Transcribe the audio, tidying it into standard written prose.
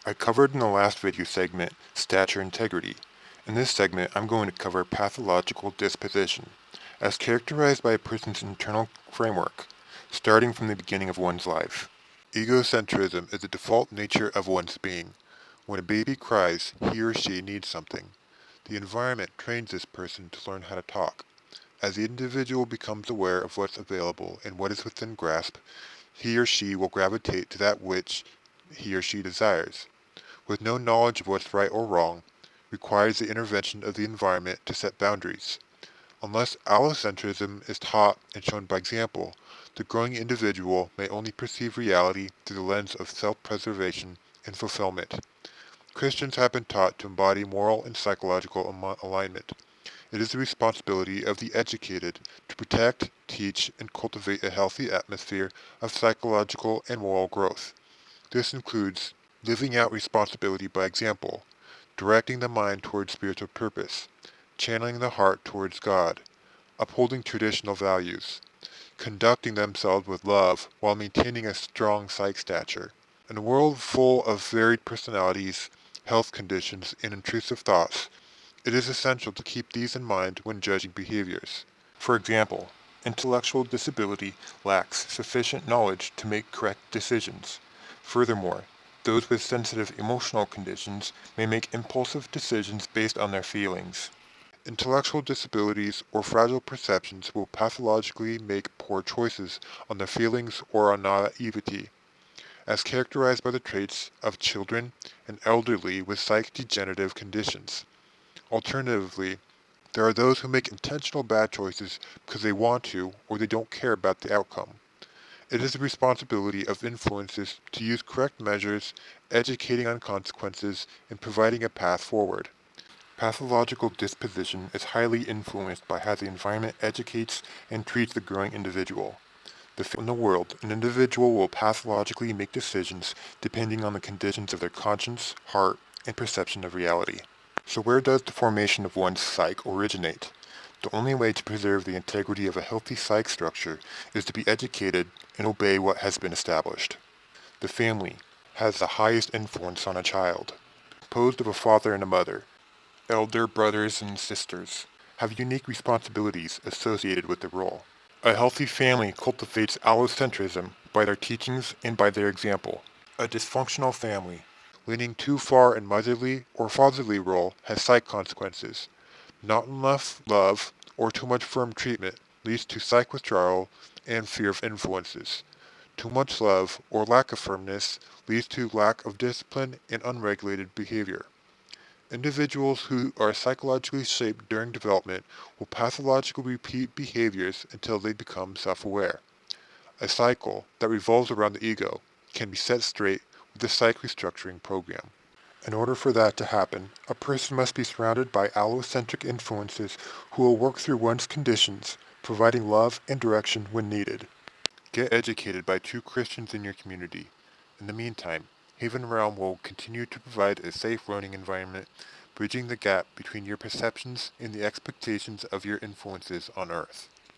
I covered in the last video segment stature integrity. In this segment, I'm going to cover pathological disposition, as characterized by a person's internal framework, starting from the beginning of one's life. Egocentrism is the default nature of one's being. When a baby cries, he or she needs something. The environment trains this person to learn how to talk. As the individual becomes aware of what's available and what is within grasp, he or she will gravitate to that which he or she desires. With no knowledge of what's right or wrong, requires the intervention of the environment to set boundaries. Unless allocentrism is taught and shown by example, the growing individual may only perceive reality through the lens of self-preservation and fulfillment. Christians have been taught to embody moral and psychological alignment. It is the responsibility of the educated to protect, teach, and cultivate a healthy atmosphere of psychological and moral growth. This includes living out responsibility by example, directing the mind towards spiritual purpose, channeling the heart towards God, upholding traditional values, conducting themselves with love while maintaining a strong psych stature. In a world full of varied personalities, health conditions, and intrusive thoughts, it is essential to keep these in mind when judging behaviors. For example, intellectual disability lacks sufficient knowledge to make correct decisions. Furthermore, those with sensitive emotional conditions may make impulsive decisions based on their feelings. Intellectual disabilities or fragile perceptions will pathologically make poor choices on their feelings or on naivety, as characterized by the traits of children and elderly with psych-degenerative conditions. Alternatively, there are those who make intentional bad choices because they want to or they don't care about the outcome. It is the responsibility of influencers to use correct measures, educating on consequences, and providing a path forward. Pathological disposition is highly influenced by how the environment educates and treats the growing individual. In the world, an individual will pathologically make decisions depending on the conditions of their conscience, heart, and perception of reality. So where does the formation of one's psyche originate? The only way to preserve the integrity of a healthy psych structure is to be educated and obey what has been established. The family has the highest influence on a child. Composed of a father and a mother, elder brothers and sisters have unique responsibilities associated with the role. A healthy family cultivates allocentrism by their teachings and by their example. A dysfunctional family, leaning too far in motherly or fatherly role, has psych consequences. Not enough love or too much firm treatment leads to psych withdrawal and fear of influences. Too much love or lack of firmness leads to lack of discipline and unregulated behavior. Individuals who are psychologically shaped during development will pathologically repeat behaviors until they become self-aware. A cycle that revolves around the ego can be set straight with the psych restructuring program. In order for that to happen, a person must be surrounded by allocentric influences who will work through one's conditions, providing love and direction when needed. Get educated by true Christians in your community. In the meantime, Haven Realm will continue to provide a safe learning environment, bridging the gap between your perceptions and the expectations of your influences on Earth.